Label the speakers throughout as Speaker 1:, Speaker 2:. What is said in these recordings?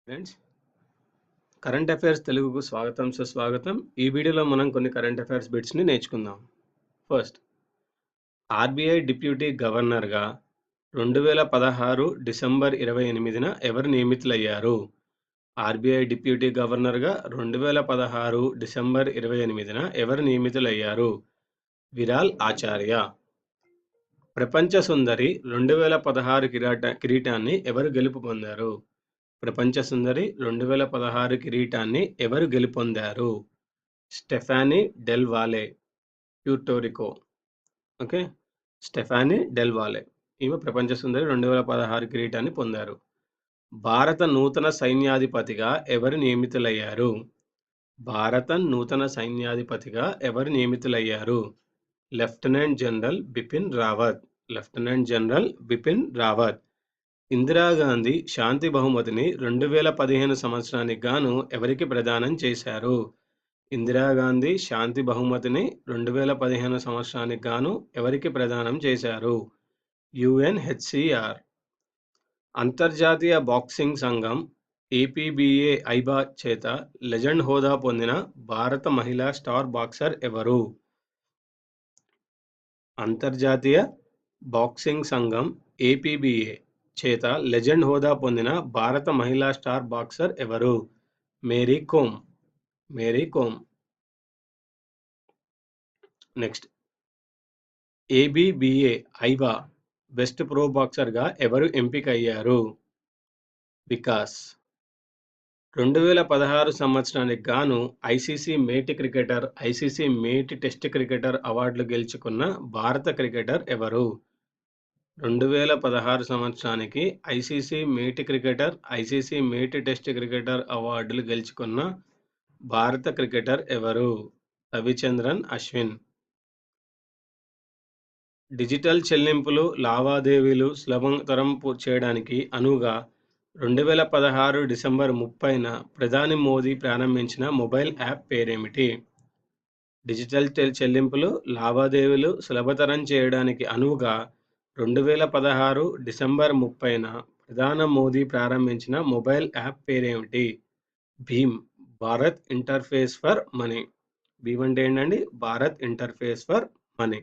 Speaker 1: Friends, current affairs తెలుగుకు స్వాగతం సుస్వాగతం. ఈ వీడియోలో మనం కొన్ని కరెంట్ అఫైర్స్ బిట్స్ని నేర్చుకుందాం. ఫస్ట్, ఆర్బీఐ డిప్యూటీ గవర్నర్గా 2016 డిసెంబర్ 28న ఎవరు నియమితులయ్యారు? ఆర్బీఐ డిప్యూటీ గవర్నర్గా 2016 డిసెంబర్ 28న ఎవరు నియమితులయ్యారు? విరాల్ ఆచార్య. ప్రపంచ సుందరి 2016 కిరీటాన్ని ఎవరు గెలుపొందారు? ప్రపంచ సుందరి 2016 కిరీటాన్ని ఎవరు గెలుపొందారు? స్టెఫానీ డెల్ వాలే, ప్యూర్టోరికో. ఓకే, స్టెఫానీ డెల్ వాలే ఈమె ప్రపంచ సుందరి 2016 కిరీటాన్ని పొందారు. భారత నూతన సైన్యాధిపతిగా ఎవరు నియమితులయ్యారు? భారత నూతన సైన్యాధిపతిగా ఎవరు నియమితులయ్యారు? Lieutenant general Bipin Rawat. Lieutenant general Bipin Rawat. Indira Gandhi శాంతి బహుమతిని 2015 సంవత్సరానికి గాను ఎవరికి ప్రదానం చేశారు? ఇందిరాగాంధీ శాంతి బహుమతిని 2015 సంవత్సరానికి గాను ఎవరికి ప్రదానం చేశారు? యుఎన్హెచ్సిఆర్. అంతర్జాతీయ బాక్సింగ్ సంఘం ఏపీబీఏ ఐబా చేత లెజెండ్ హోదా పొందిన భారత మహిళా స్టార్ బాక్సర్ ఎవరు? అంతర్జాతీయ బాక్సింగ్ సంఘం ఏపీబీఏ చేత లెజెండ్ హోదా పొందిన భారత మహిళా స్టార్ బాక్సర్ ఎవరు? మేరీ కోమ్. మేరీ కోమ్. నెక్స్ట్, ఏబీబీఏ ఐబా బెస్ట్ ప్రో బాక్సర్గా ఎవరు ఎంపికయ్యారు? వికాస్. 2016 సంవత్సరానికి గాను ఐసీసీ మేటి టెస్ట్ క్రికెటర్ అవార్డులు గెలుచుకున్న భారత క్రికెటర్ ఎవరు? 2016 సంవత్సరానికి ఐసీసీ మేటి టెస్ట్ క్రికెటర్ అవార్డులు గెలుచుకున్న భారత క్రికెటర్ ఎవరు? రవిచంద్రన్ అశ్విన్. డిజిటల్ చెల్లింపులు లావాదేవీలు సులభతరం చేయడానికి అనువుగా 2016 డిసెంబర్ 30న ప్రధాని మోదీ ప్రారంభించిన మొబైల్ యాప్ పేరేమిటి? డిజిటల్ చెల్లింపులు లావాదేవీలు సులభతరం చేయడానికి అనువుగా 2016 డిసెంబర్ 30న ప్రధాని మోదీ ప్రారంభించిన మొబైల్ యాప్ పేరేమిటి? భీమ్. Bharat interface for money. భీమ్ అంటే ఏంటండి? Bharat interface for money.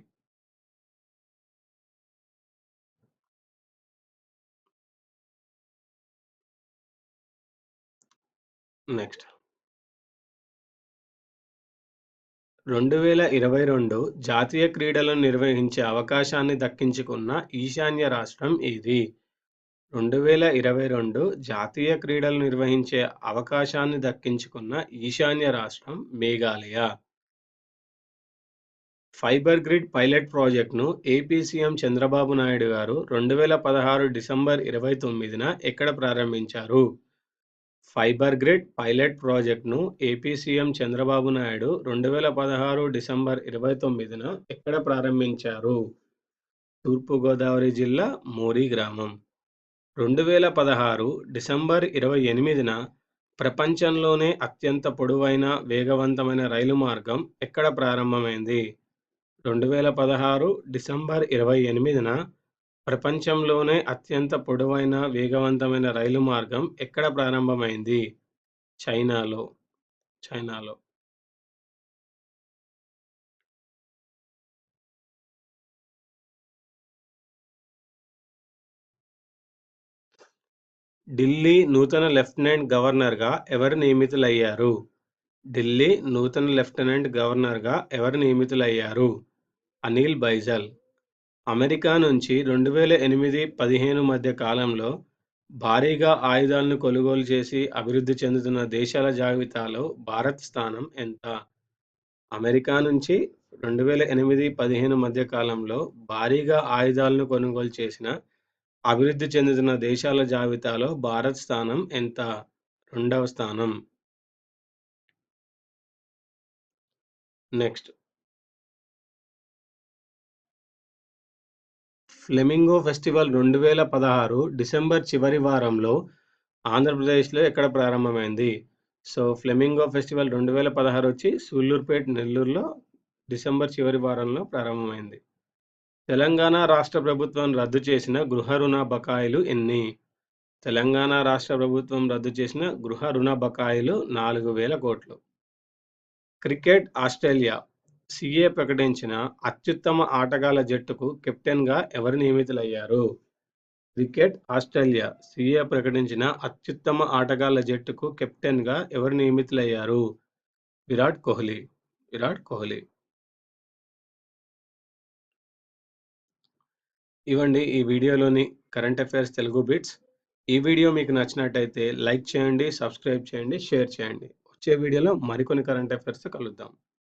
Speaker 1: Next, 2022 జాతీయ క్రీడలను నిర్వహించే అవకాశాన్ని దక్కించుకున్న ఈశాన్య రాష్ట్రం ఏది? 2022 జాతీయ క్రీడలు నిర్వహించే అవకాశాన్ని దక్కించుకున్న ఈశాన్య రాష్ట్రం మేఘాలయ. ఫైబర్ గ్రిడ్ పైలట్ ప్రాజెక్టును ఏపీ సీఎం చంద్రబాబు నాయుడు గారు 2016 డిసెంబర్ 29న ఎక్కడ ప్రారంభించారు? ఫైబర్ గ్రిడ్ పైలట్ ప్రాజెక్టును AP CM Chandrababu Naidu 2016 December 29న ఎక్కడ ప్రారంభించారు? తూర్పుగోదావరి జిల్లా మోరి గ్రామం. 2016 డిసెంబర్ 28న ప్రపంచంలోనే అత్యంత పొడవైన వేగవంతమైన రైలు మార్గం ఎక్కడ ప్రారంభమైంది? 2016 డిసెంబర్ 28న ప్రపంచంలోనే అత్యంత పొడవైన వేగవంతమైన రైలు మార్గం ఎక్కడ ప్రారంభమైంది? చైనాలో. చైనాలో. ఢిల్లీ నూతన లెఫ్టినెంట్ గవర్నర్గా ఎవరు నియమితులయ్యారు? ఢిల్లీ నూతన లెఫ్టినెంట్ గవర్నర్గా ఎవరు నియమితులయ్యారు? అనిల్ బైజల్. అమెరికా నుంచి 2008-15 మధ్య కాలంలో భారీగా ఆయుధాలను కొనుగోలు చేసి అభివృద్ధి చెందుతున్న దేశాల జాబితాలో భారత్ స్థానం ఎంత? అమెరికా నుంచి 2008-15 మధ్య కాలంలో భారీగా ఆయుధాలను కొనుగోలు చేసిన అభివృద్ధి చెందుతున్న దేశాల జాబితాలో భారత్ స్థానం ఎంత? 2వ స్థానం. నెక్స్ట్, ఫ్లెమింగో ఫెస్టివల్ 2016 డిసెంబర్ చివరి వారంలో ఆంధ్రప్రదేశ్లో ఎక్కడ ప్రారంభమైంది? సో ఫ్లెమింగో ఫెస్టివల్ 2016 వచ్చి సూళ్లూరుపేట, నెల్లూరులో డిసెంబర్ చివరి వారంలో ప్రారంభమైంది. తెలంగాణ రాష్ట్ర ప్రభుత్వం రద్దు చేసిన గృహ రుణ బకాయిలు ఎన్ని? తెలంగాణ రాష్ట్ర ప్రభుత్వం రద్దు చేసిన గృహ రుణ బకాయిలు 4,000 కోట్లు. క్రికెట్ ఆస్ట్రేలియా సీఏ ప్రకటించిన అత్యుత్తమ ఆటగాళ్ల జట్టుకు కెప్టెన్గా ఎవరు నియమితులయ్యారు? క్రికెట్ ఆస్ట్రేలియా సీఏ ప్రకటించిన అత్యుత్తమ ఆటగాళ్ల జట్టుకు కెప్టెన్గా ఎవరు నియమితులయ్యారు? విరాట్ కోహ్లీ. విరాట్ కోహ్లీ. ఇవండి ఈ వీడియోలోని కరెంట్ అఫైర్స్ తెలుగు బిట్స్. ఈ వీడియో మీకు నచ్చినట్టయితే లైక్ చేయండి, సబ్స్క్రైబ్ చేయండి, షేర్ చేయండి. వచ్చే వీడియోలో మరికొన్ని కరెంట్ అఫైర్స్తో కలుద్దాం.